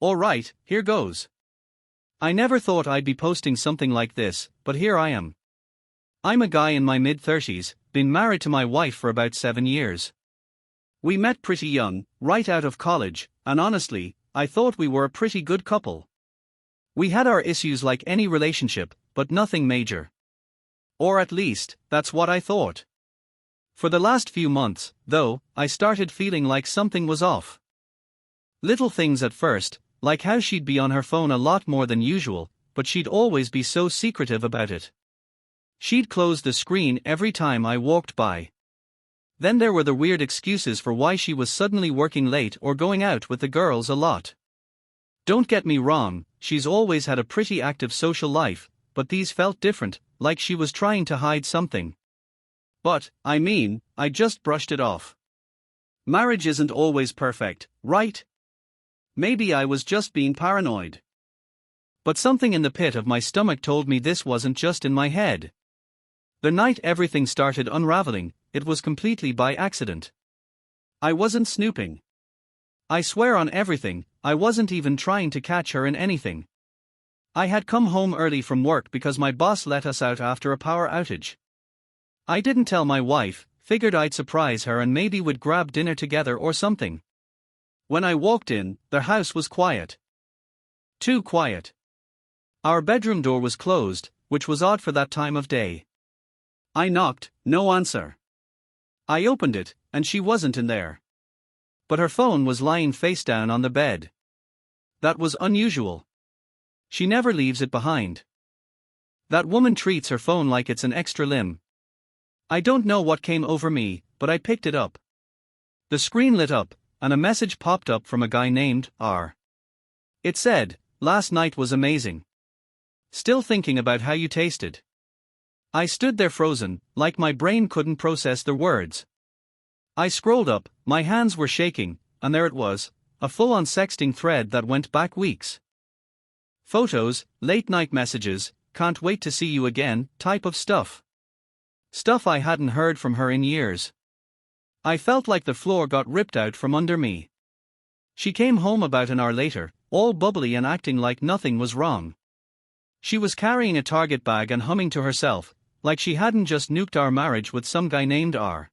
Alright, here goes. I never thought I'd be posting something like this, but here I am. I'm a guy in my mid-30s, been married to my wife for about 7 years. We met pretty young, right out of college, and honestly, I thought we were a pretty good couple. We had our issues like any relationship, but nothing major. Or at least, that's what I thought. For the last few months, though, I started feeling like something was off. Little things at first, like how she'd be on her phone a lot more than usual, but she'd always be so secretive about it. She'd close the screen every time I walked by. Then there were the weird excuses for why she was suddenly working late or going out with the girls a lot. Don't get me wrong, she's always had a pretty active social life, but these felt different, like she was trying to hide something. But, I mean, I just brushed it off. Marriage isn't always perfect, right? Maybe I was just being paranoid. But something in the pit of my stomach told me this wasn't just in my head. The night everything started unraveling, it was completely by accident. I wasn't snooping. I swear on everything, I wasn't even trying to catch her in anything. I had come home early from work because my boss let us out after a power outage. I didn't tell my wife, figured I'd surprise her and maybe we'd grab dinner together or something. When I walked in, the house was quiet. Too quiet. Our bedroom door was closed, which was odd for that time of day. I knocked, no answer. I opened it, and she wasn't in there. But her phone was lying face down on the bed. That was unusual. She never leaves it behind. That woman treats her phone like it's an extra limb. I don't know what came over me, but I picked it up. The screen lit up, and a message popped up from a guy named R. It said, "Last night was amazing. Still thinking about how you tasted." I stood there frozen, like my brain couldn't process the words. I scrolled up, my hands were shaking, and there it was, a full-on sexting thread that went back weeks. Photos, late-night messages, "can't wait to see you again" type of stuff. Stuff I hadn't heard from her in years. I felt like the floor got ripped out from under me. She came home about an hour later, all bubbly and acting like nothing was wrong. She was carrying a Target bag and humming to herself, like she hadn't just nuked our marriage with some guy named R.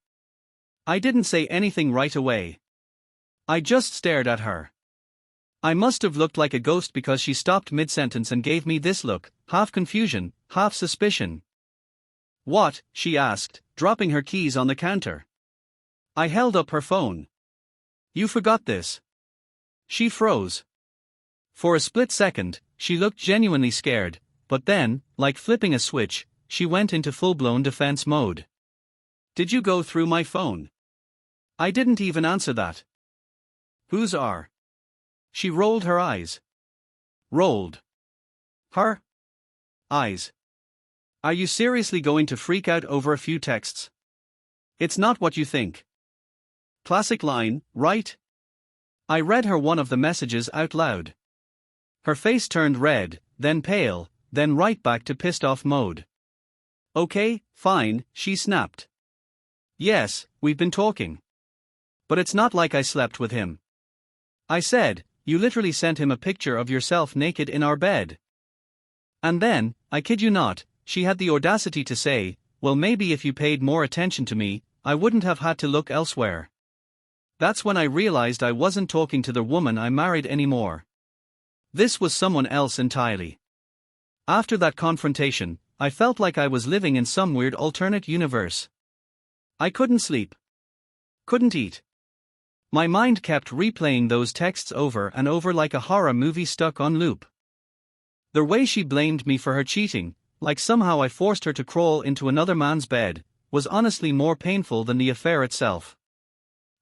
I didn't say anything right away. I just stared at her. I must have looked like a ghost because she stopped mid-sentence and gave me this look, half confusion, half suspicion. "What?" she asked, dropping her keys on the counter. I held up her phone. "You forgot this." She froze. For a split second, she looked genuinely scared, but then, like flipping a switch, she went into full-blown defense mode. "Did you go through my phone?" I didn't even answer that. "Who's R?" She rolled her eyes. Rolled. Her eyes. "Are you seriously going to freak out over a few texts? It's not what you think." Classic line, right? I read her one of the messages out loud. Her face turned red, then pale, then right back to pissed-off mode. "Okay, fine," she snapped. "Yes, we've been talking. But it's not like I slept with him." I said, "You literally sent him a picture of yourself naked in our bed." And then, I kid you not, she had the audacity to say, "Well, maybe if you paid more attention to me, I wouldn't have had to look elsewhere." That's when I realized I wasn't talking to the woman I married anymore. This was someone else entirely. After that confrontation, I felt like I was living in some weird alternate universe. I couldn't sleep. Couldn't eat. My mind kept replaying those texts over and over like a horror movie stuck on loop. The way she blamed me for her cheating, like somehow I forced her to crawl into another man's bed, was honestly more painful than the affair itself.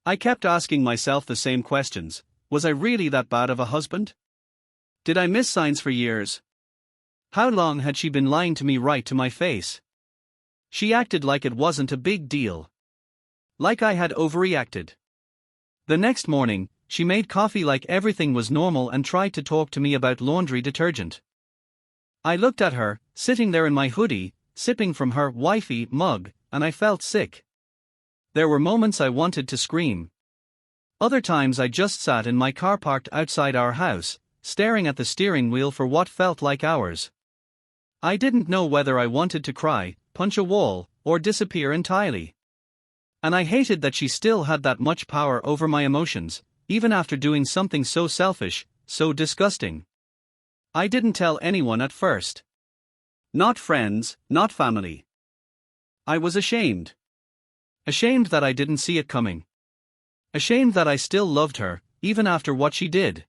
I kept asking myself the same questions. Was I really that bad of a husband? Did I miss signs for years? How long had she been lying to me right to my face? She acted like it wasn't a big deal. Like I had overreacted. The next morning, she made coffee like everything was normal and tried to talk to me about laundry detergent. I looked at her, sitting there in my hoodie, sipping from her wifey mug, and I felt sick. There were moments I wanted to scream. Other times I just sat in my car parked outside our house, staring at the steering wheel for what felt like hours. I didn't know whether I wanted to cry, punch a wall, or disappear entirely. And I hated that she still had that much power over my emotions, even after doing something so selfish, so disgusting. I didn't tell anyone at first. Not friends, not family. I was ashamed. Ashamed that I didn't see it coming. Ashamed that I still loved her, even after what she did.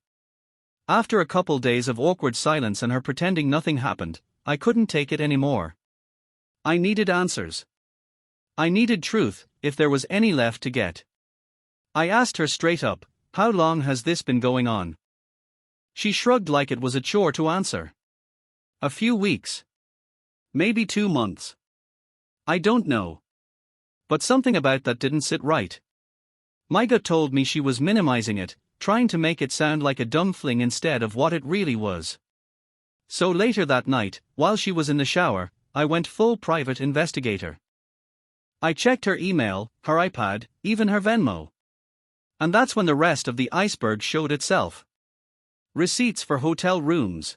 After a couple days of awkward silence and her pretending nothing happened, I couldn't take it anymore. I needed answers. I needed truth, if there was any left to get. I asked her straight up, "How long has this been going on?" She shrugged like it was a chore to answer. "A few weeks. Maybe 2 months. I don't know." But something about that didn't sit right. My gut told me she was minimizing it, trying to make it sound like a dumb fling instead of what it really was. So later that night, while she was in the shower, I went full private investigator. I checked her email, her iPad, even her Venmo. And that's when the rest of the iceberg showed itself. Receipts for hotel rooms.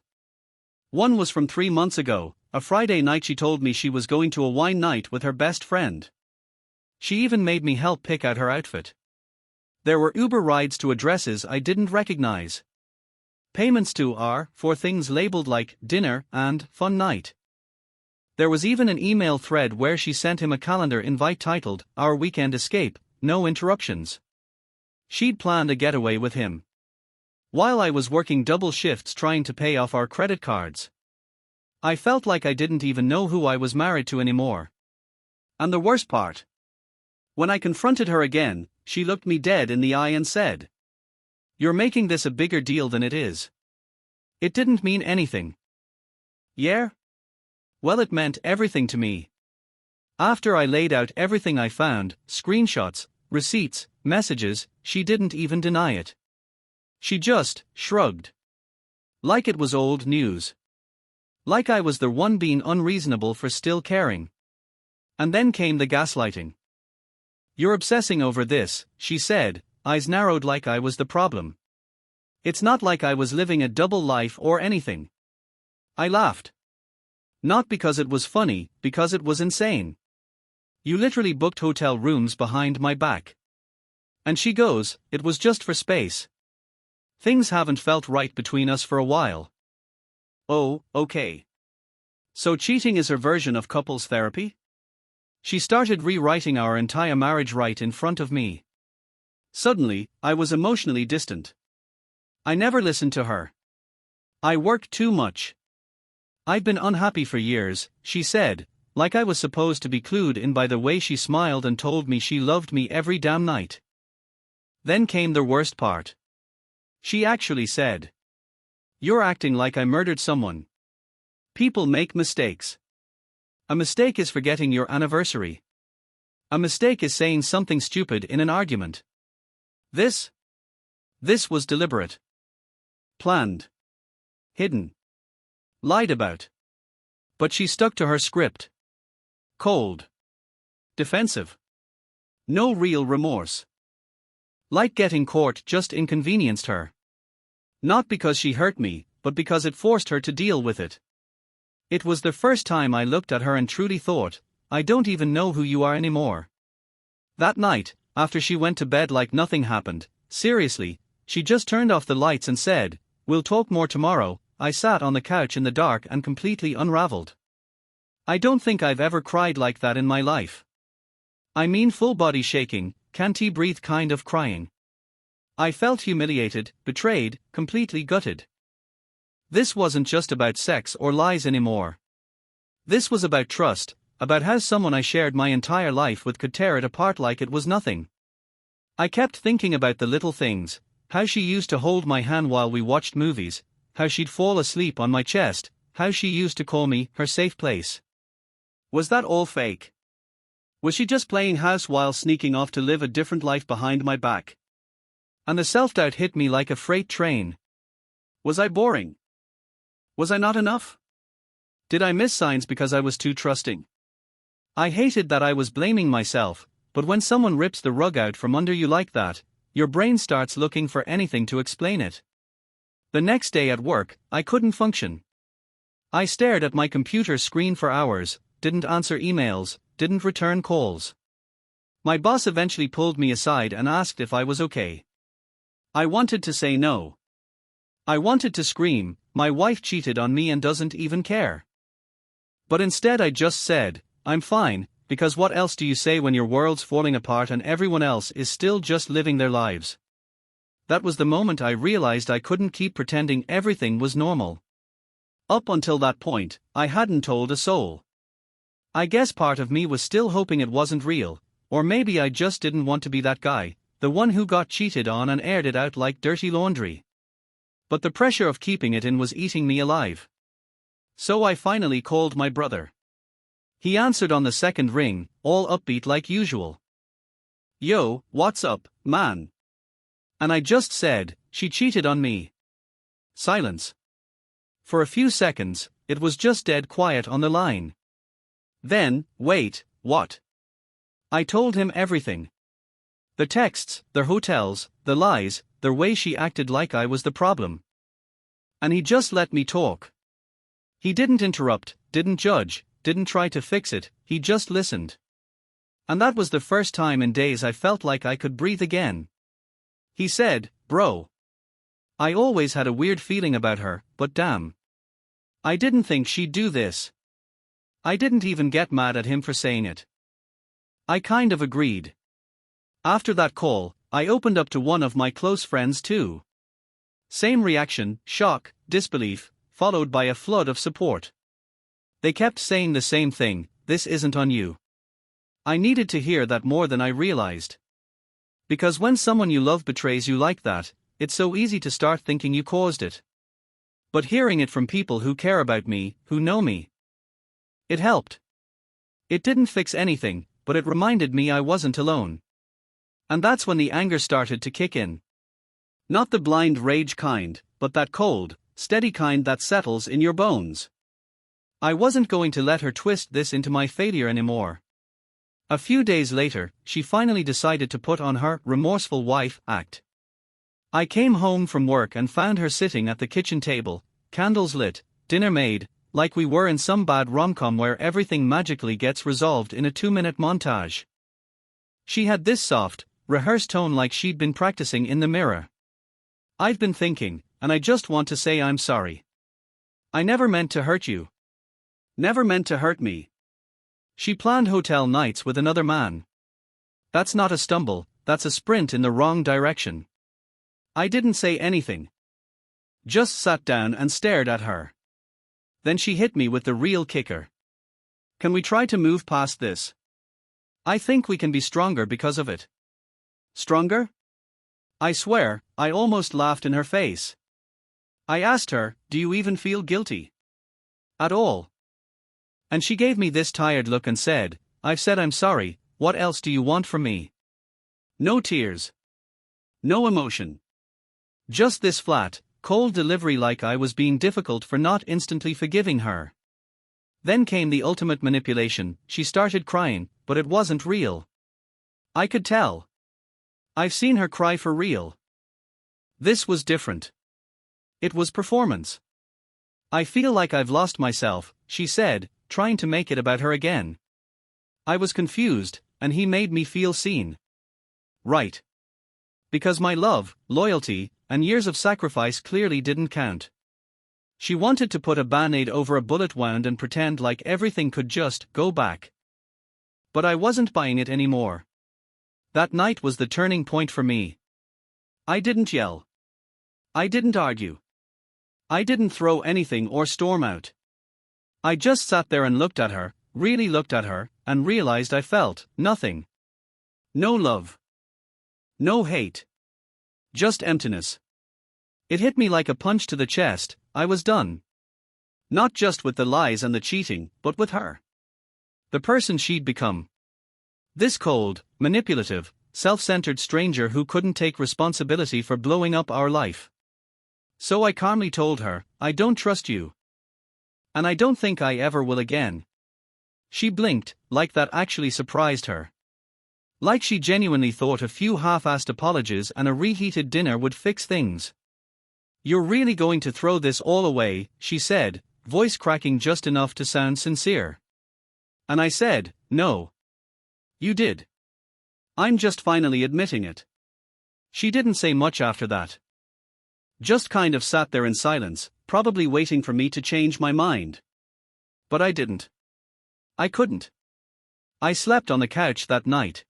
One was from 3 months ago, a Friday night she told me she was going to a wine night with her best friend. She even made me help pick out her outfit. There were Uber rides to addresses I didn't recognize. Payments to R for things labeled like dinner and fun night. There was even an email thread where she sent him a calendar invite titled Our Weekend Escape, No Interruptions. She'd planned a getaway with him, while I was working double shifts trying to pay off our credit cards. I felt like I didn't even know who I was married to anymore. And the worst part, when I confronted her again, she looked me dead in the eye and said, "You're making this a bigger deal than it is." It didn't mean anything. Yeah? Well, it meant everything to me. After I laid out everything I found, screenshots, receipts, messages, she didn't even deny it. She just shrugged. Like it was old news. Like I was the one being unreasonable for still caring. And then came the gaslighting. "You're obsessing over this," she said, eyes narrowed like I was the problem. "It's not like I was living a double life or anything." I laughed. Not because it was funny, because it was insane. "You literally booked hotel rooms behind my back." And she goes, "It was just for space. Things haven't felt right between us for a while." Oh, okay. So cheating is her version of couples therapy? She started rewriting our entire marriage right in front of me. Suddenly, I was emotionally distant. I never listened to her. I worked too much. "I've been unhappy for years," she said, like I was supposed to be clued in by the way she smiled and told me she loved me every damn night. Then came the worst part. She actually said, "You're acting like I murdered someone. People make mistakes. A mistake is forgetting your anniversary. A mistake is saying something stupid in an argument. This was deliberate. Planned. Hidden. Lied about." But she stuck to her script. Cold. Defensive. No real remorse. Like getting caught just inconvenienced her. Not because she hurt me, but because it forced her to deal with it. It was the first time I looked at her and truly thought, "I don't even know who you are anymore." That night, after she went to bed like nothing happened, seriously, she just turned off the lights and said, "We'll talk more tomorrow." I sat on the couch in the dark and completely unraveled. I don't think I've ever cried like that in my life. I mean full body shaking, can't breathe kind of crying. I felt humiliated, betrayed, completely gutted. This wasn't just about sex or lies anymore. This was about trust, about how someone I shared my entire life with could tear it apart like it was nothing. I kept thinking about the little things, how she used to hold my hand while we watched movies, how she'd fall asleep on my chest, how she used to call me her safe place. Was that all fake? Was she just playing house while sneaking off to live a different life behind my back? And the self-doubt hit me like a freight train. Was I boring? Was I not enough? Did I miss signs because I was too trusting? I hated that I was blaming myself, but when someone rips the rug out from under you like that, your brain starts looking for anything to explain it. The next day at work, I couldn't function. I stared at my computer screen for hours, didn't answer emails, didn't return calls. My boss eventually pulled me aside and asked if I was okay. I wanted to say no. I wanted to scream, my wife cheated on me and doesn't even care. But instead I just said, I'm fine, because what else do you say when your world's falling apart and everyone else is still just living their lives? That was the moment I realized I couldn't keep pretending everything was normal. Up until that point, I hadn't told a soul. I guess part of me was still hoping it wasn't real, or maybe I just didn't want to be that guy, the one who got cheated on and aired it out like dirty laundry. But the pressure of keeping it in was eating me alive. So I finally called my brother. He answered on the second ring, all upbeat like usual. Yo, what's up, man? And I just said, she cheated on me. Silence. For a few seconds, it was just dead quiet on the line. Then, wait, what? I told him everything. The texts, the hotels, the lies, the way she acted like I was the problem. And he just let me talk. He didn't interrupt, didn't judge, didn't try to fix it, he just listened. And that was the first time in days I felt like I could breathe again. He said, bro. I always had a weird feeling about her, but damn. I didn't think she'd do this. I didn't even get mad at him for saying it. I kind of agreed. After that call, I opened up to one of my close friends too. Same reaction, shock, disbelief, followed by a flood of support. They kept saying the same thing, this isn't on you. I needed to hear that more than I realized. Because when someone you love betrays you like that, it's so easy to start thinking you caused it. But hearing it from people who care about me, who know me, it helped. It didn't fix anything, but it reminded me I wasn't alone. And that's when the anger started to kick in. Not the blind rage kind, but that cold, steady kind that settles in your bones. I wasn't going to let her twist this into my failure anymore. A few days later, she finally decided to put on her remorseful wife act. I came home from work and found her sitting at the kitchen table, candles lit, dinner made, like we were in some bad rom-com where everything magically gets resolved in a 2-minute montage. She had this soft, rehearsed tone like she'd been practicing in the mirror. I've been thinking, and I just want to say I'm sorry. I never meant to hurt you. Never meant to hurt me. She planned hotel nights with another man. That's not a stumble, that's a sprint in the wrong direction. I didn't say anything. Just sat down and stared at her. Then she hit me with the real kicker. Can we try to move past this? I think we can be stronger because of it. Stronger? I swear, I almost laughed in her face. I asked her, do you even feel guilty? At all? And she gave me this tired look and said, I've said I'm sorry, what else do you want from me? No tears. No emotion. Just this flat, cold delivery like I was being difficult for not instantly forgiving her. Then came the ultimate manipulation, she started crying, but it wasn't real. I could tell. I've seen her cry for real. This was different. It was performance. I feel like I've lost myself, she said, trying to make it about her again. I was confused, and he made me feel seen. Right. Because my love, loyalty, and years of sacrifice clearly didn't count. She wanted to put a band-aid over a bullet wound and pretend like everything could just go back. But I wasn't buying it anymore. That night was the turning point for me. I didn't yell. I didn't argue. I didn't throw anything or storm out. I just sat there and looked at her, really looked at her, and realized I felt nothing. No love. No hate. Just emptiness. It hit me like a punch to the chest, I was done. Not just with the lies and the cheating, but with her. The person she'd become. This cold, manipulative, self-centered stranger who couldn't take responsibility for blowing up our life. So I calmly told her, I don't trust you. And I don't think I ever will again. She blinked, like that actually surprised her. Like she genuinely thought a few half-assed apologies and a reheated dinner would fix things. "You're really going to throw this all away," she said, voice cracking just enough to sound sincere. And I said, "No. You did. I'm just finally admitting it." She didn't say much after that. Just kind of sat there in silence, probably waiting for me to change my mind. But I didn't. I couldn't. I slept on the couch that night.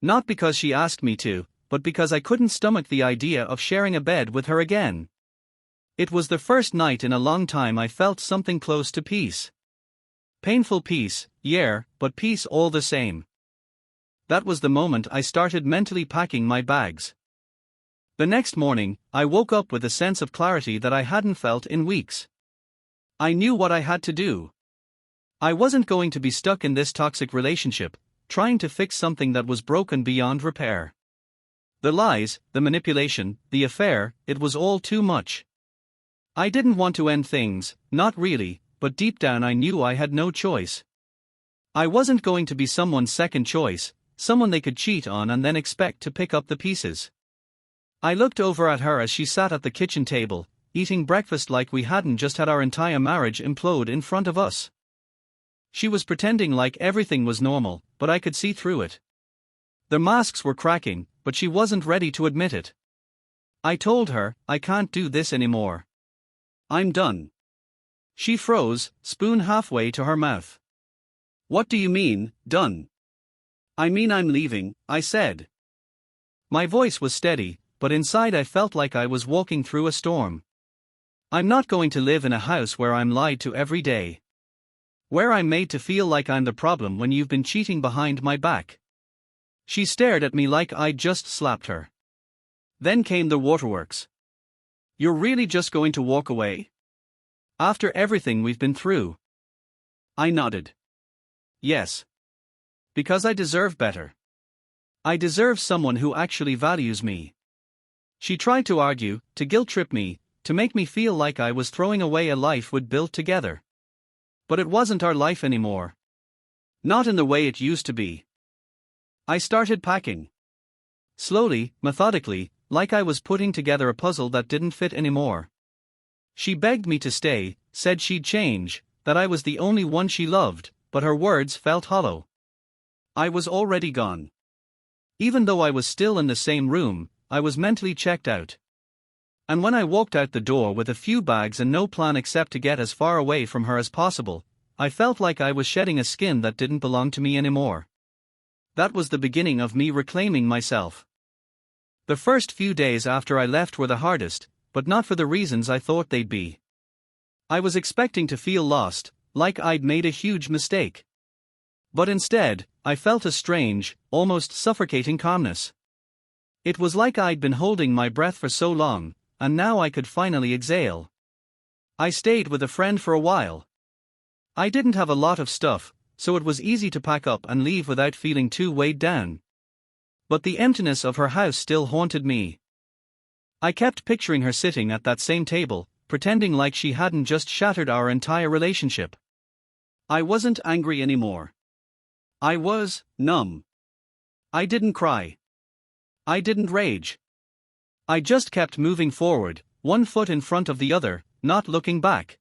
Not because she asked me to, but because I couldn't stomach the idea of sharing a bed with her again. It was the first night in a long time I felt something close to peace. Painful peace, yeah, but peace all the same. That was the moment I started mentally packing my bags. The next morning, I woke up with a sense of clarity that I hadn't felt in weeks. I knew what I had to do. I wasn't going to be stuck in this toxic relationship, trying to fix something that was broken beyond repair. The lies, the manipulation, the affair, it was all too much. I didn't want to end things, not really, but deep down I knew I had no choice. I wasn't going to be someone's second choice, someone they could cheat on and then expect to pick up the pieces. I looked over at her as she sat at the kitchen table, eating breakfast like we hadn't just had our entire marriage implode in front of us. She was pretending like everything was normal, but I could see through it. The masks were cracking, but she wasn't ready to admit it. I told her, "I can't do this anymore. I'm done." She froze, spoon halfway to her mouth. "What do you mean, done?" "I mean I'm leaving," I said. My voice was steady, but inside I felt like I was walking through a storm. I'm not going to live in a house where I'm lied to every day. Where I'm made to feel like I'm the problem when you've been cheating behind my back. She stared at me like I'd just slapped her. Then came the waterworks. "You're really just going to walk away? After everything we've been through?" I nodded. "Yes. Because I deserve better. I deserve someone who actually values me." She tried to argue, to guilt-trip me, to make me feel like I was throwing away a life we'd built together. But it wasn't our life anymore. Not in the way it used to be. I started packing. Slowly, methodically, like I was putting together a puzzle that didn't fit anymore. She begged me to stay, said she'd change, that I was the only one she loved, but her words felt hollow. I was already gone. Even though I was still in the same room, I was mentally checked out. And when I walked out the door with a few bags and no plan except to get as far away from her as possible, I felt like I was shedding a skin that didn't belong to me anymore. That was the beginning of me reclaiming myself. The first few days after I left were the hardest, but not for the reasons I thought they'd be. I was expecting to feel lost, like I'd made a huge mistake. But instead, I felt a strange, almost suffocating calmness. It was like I'd been holding my breath for so long, and now I could finally exhale. I stayed with a friend for a while. I didn't have a lot of stuff, so it was easy to pack up and leave without feeling too weighed down. But the emptiness of her house still haunted me. I kept picturing her sitting at that same table, pretending like she hadn't just shattered our entire relationship. I wasn't angry anymore. I was numb. I didn't cry. I didn't rage. I just kept moving forward, one foot in front of the other, not looking back.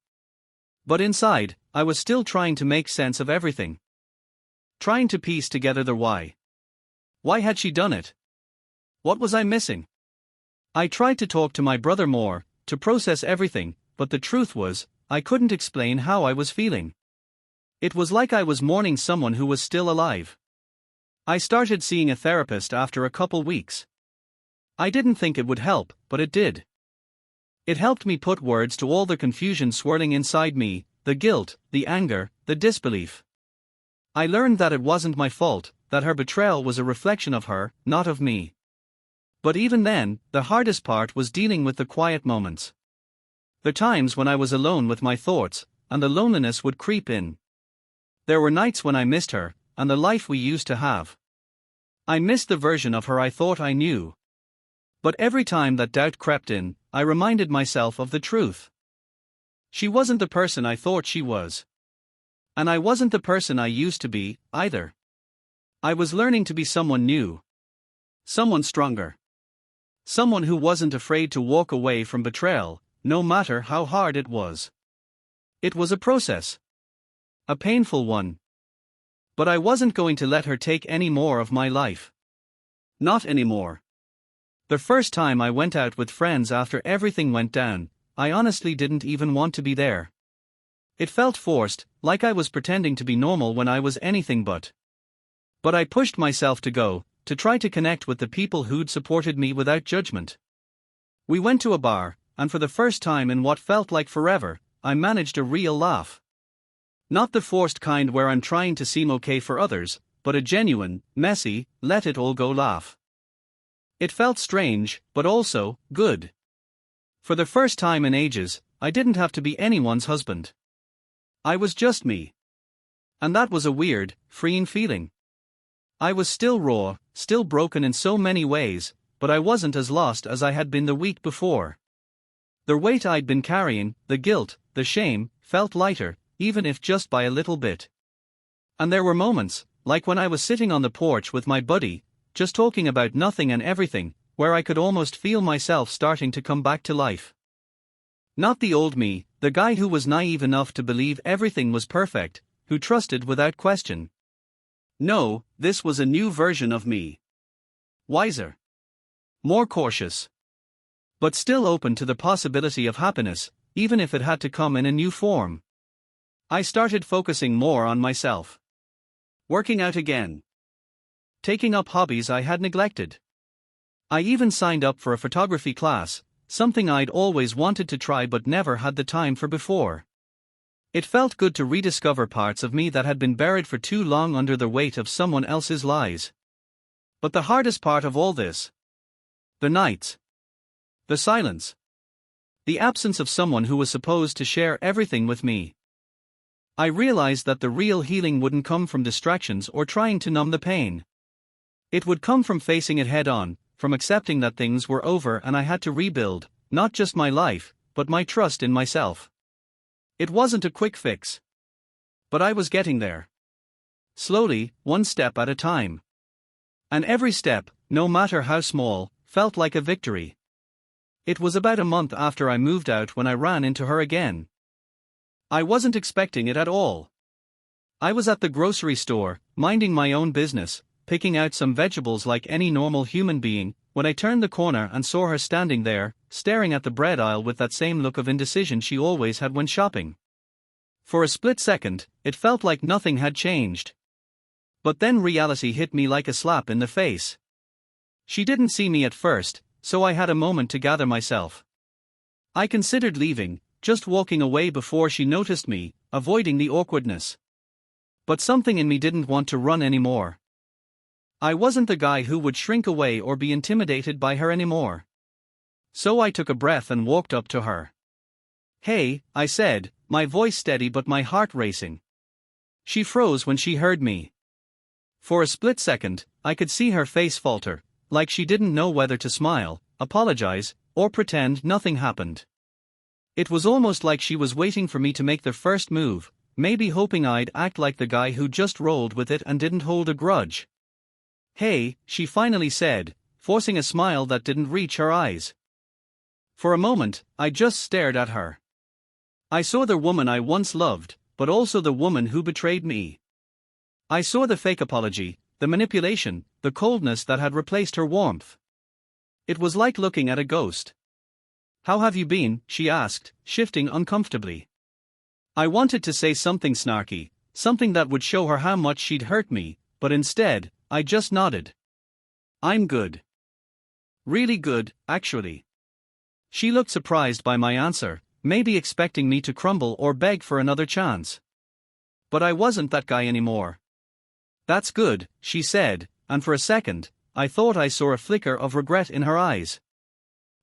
But inside, I was still trying to make sense of everything. Trying to piece together the why. Why had she done it? What was I missing? I tried to talk to my brother more, to process everything, but the truth was, I couldn't explain how I was feeling. It was like I was mourning someone who was still alive. I started seeing a therapist after a couple weeks. I didn't think it would help, but it did. It helped me put words to all the confusion swirling inside me, the guilt, the anger, the disbelief. I learned that it wasn't my fault, that her betrayal was a reflection of her, not of me. But even then, the hardest part was dealing with the quiet moments. The times when I was alone with my thoughts, and the loneliness would creep in. There were nights when I missed her, and the life we used to have. I missed the version of her I thought I knew. But every time that doubt crept in, I reminded myself of the truth. She wasn't the person I thought she was. And I wasn't the person I used to be, either. I was learning to be someone new. Someone stronger. Someone who wasn't afraid to walk away from betrayal, no matter how hard it was. It was a process. A painful one. But I wasn't going to let her take any more of my life. Not anymore. The first time I went out with friends after everything went down, I honestly didn't even want to be there. It felt forced, like I was pretending to be normal when I was anything but. But I pushed myself to go, to try to connect with the people who'd supported me without judgment. We went to a bar, and for the first time in what felt like forever, I managed a real laugh. Not the forced kind where I'm trying to seem okay for others, but a genuine, messy, let it all go laugh. It felt strange, but also good. For the first time in ages, I didn't have to be anyone's husband. I was just me. And that was a weird, freeing feeling. I was still raw, still broken in so many ways, but I wasn't as lost as I had been the week before. The weight I'd been carrying, the guilt, the shame, felt lighter, even if just by a little bit. And there were moments, like when I was sitting on the porch with my buddy, just talking about nothing and everything, where I could almost feel myself starting to come back to life. Not the old me, the guy who was naive enough to believe everything was perfect, who trusted without question. No, this was a new version of me. Wiser. More cautious. But still open to the possibility of happiness, even if it had to come in a new form. I started focusing more on myself. Working out again. Taking up hobbies I had neglected. I even signed up for a photography class, something I'd always wanted to try but never had the time for before. It felt good to rediscover parts of me that had been buried for too long under the weight of someone else's lies. But the hardest part of all this? The nights. The silence. The absence of someone who was supposed to share everything with me. I realized that the real healing wouldn't come from distractions or trying to numb the pain. It would come from facing it head on, from accepting that things were over and I had to rebuild, not just my life, but my trust in myself. It wasn't a quick fix. But I was getting there. Slowly, one step at a time. And every step, no matter how small, felt like a victory. It was about a month after I moved out when I ran into her again. I wasn't expecting it at all. I was at the grocery store, minding my own business, picking out some vegetables like any normal human being, when I turned the corner and saw her standing there, staring at the bread aisle with that same look of indecision she always had when shopping. For a split second, it felt like nothing had changed. But then reality hit me like a slap in the face. She didn't see me at first, so I had a moment to gather myself. I considered leaving, just walking away before she noticed me, avoiding the awkwardness. But something in me didn't want to run anymore. I wasn't the guy who would shrink away or be intimidated by her anymore. So I took a breath and walked up to her. "Hey," I said, my voice steady but my heart racing. She froze when she heard me. For a split second, I could see her face falter, like she didn't know whether to smile, apologize, or pretend nothing happened. It was almost like she was waiting for me to make the first move, maybe hoping I'd act like the guy who just rolled with it and didn't hold a grudge. "Hey," she finally said, forcing a smile that didn't reach her eyes. For a moment, I just stared at her. I saw the woman I once loved, but also the woman who betrayed me. I saw the fake apology, the manipulation, the coldness that had replaced her warmth. It was like looking at a ghost. "How have you been?" she asked, shifting uncomfortably. I wanted to say something snarky, something that would show her how much she'd hurt me, but instead, I just nodded. "I'm good. Really good, actually." She looked surprised by my answer, maybe expecting me to crumble or beg for another chance. But I wasn't that guy anymore. "That's good," she said, and for a second, I thought I saw a flicker of regret in her eyes.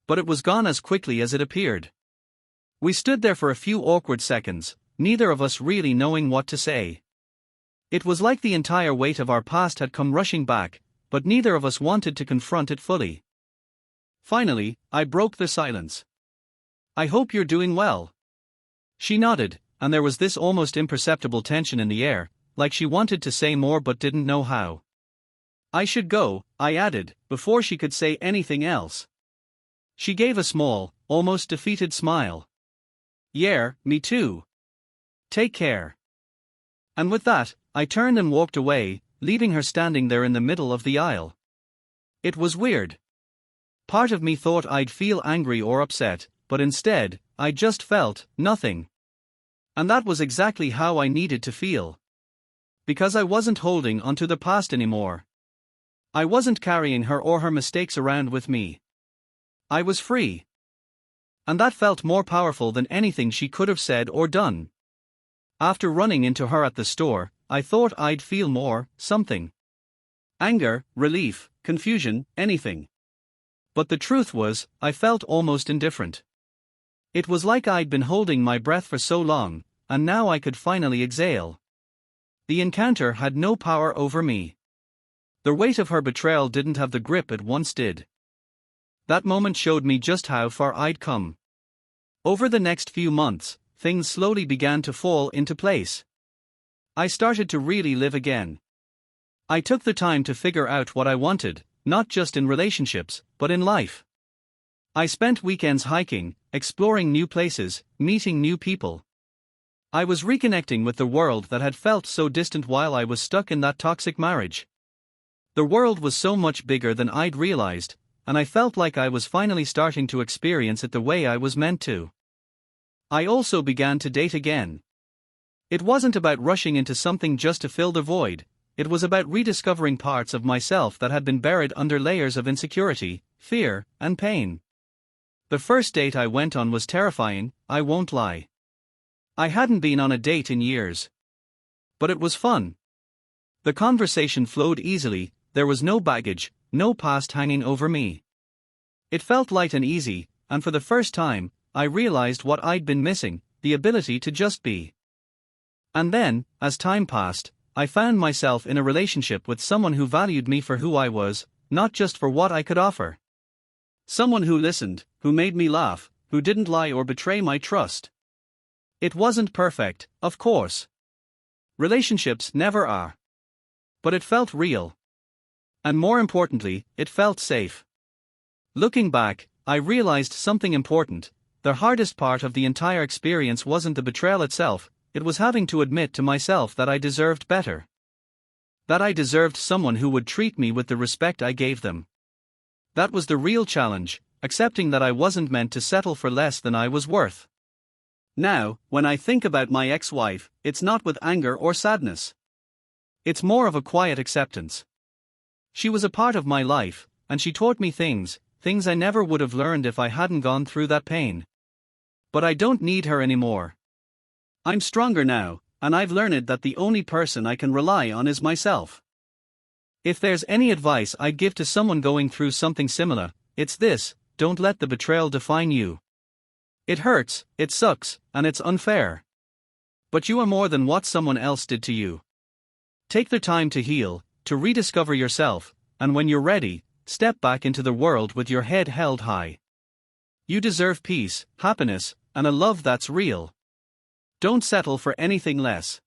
But it was gone as quickly as it appeared. We stood there for a few awkward seconds, neither of us really knowing what to say. It was like the entire weight of our past had come rushing back, but neither of us wanted to confront it fully. Finally, I broke the silence. "I hope you're doing well." She nodded, and there was this almost imperceptible tension in the air, like she wanted to say more but didn't know how. "I should go," I added, before she could say anything else. She gave a small, almost defeated smile. Yeah, me too. Take care. And with that, I turned and walked away, leaving her standing there in the middle of the aisle. It was weird. Part of me thought I'd feel angry or upset, but instead, I just felt nothing. And that was exactly how I needed to feel. Because I wasn't holding onto the past anymore. I wasn't carrying her or her mistakes around with me. I was free. And that felt more powerful than anything she could have said or done. After running into her at the store, I thought I'd feel more, something. Anger, relief, confusion, anything. But the truth was, I felt almost indifferent. It was like I'd been holding my breath for so long, and now I could finally exhale. The encounter had no power over me. The weight of her betrayal didn't have the grip it once did. That moment showed me just how far I'd come. Over the next few months, things slowly began to fall into place. I started to really live again. I took the time to figure out what I wanted, not just in relationships, but in life. I spent weekends hiking, exploring new places, meeting new people. I was reconnecting with the world that had felt so distant while I was stuck in that toxic marriage. The world was so much bigger than I'd realized, and I felt like I was finally starting to experience it the way I was meant to. I also began to date again. It wasn't about rushing into something just to fill the void, it was about rediscovering parts of myself that had been buried under layers of insecurity, fear, and pain. The first date I went on was terrifying, I won't lie. I hadn't been on a date in years. But it was fun. The conversation flowed easily, there was no baggage, no past hanging over me. It felt light and easy, and for the first time, I realized what I'd been missing, the ability to just be. And then, as time passed, I found myself in a relationship with someone who valued me for who I was, not just for what I could offer. Someone who listened, who made me laugh, who didn't lie or betray my trust. It wasn't perfect, of course. Relationships never are. But it felt real. And more importantly, it felt safe. Looking back, I realized something important. The hardest part of the entire experience wasn't the betrayal itself, it was having to admit to myself that I deserved better. That I deserved someone who would treat me with the respect I gave them. That was the real challenge, accepting that I wasn't meant to settle for less than I was worth. Now, when I think about my ex-wife, it's not with anger or sadness. It's more of a quiet acceptance. She was a part of my life, and she taught me things I never would have learned if I hadn't gone through that pain. But I don't need her anymore. I'm stronger now, and I've learned that the only person I can rely on is myself. If there's any advice I'd give to someone going through something similar, it's this: don't let the betrayal define you. It hurts, it sucks, and it's unfair. But you are more than what someone else did to you. Take the time to heal, to rediscover yourself, and when you're ready, step back into the world with your head held high. You deserve peace, happiness, and a love that's real. Don't settle for anything less.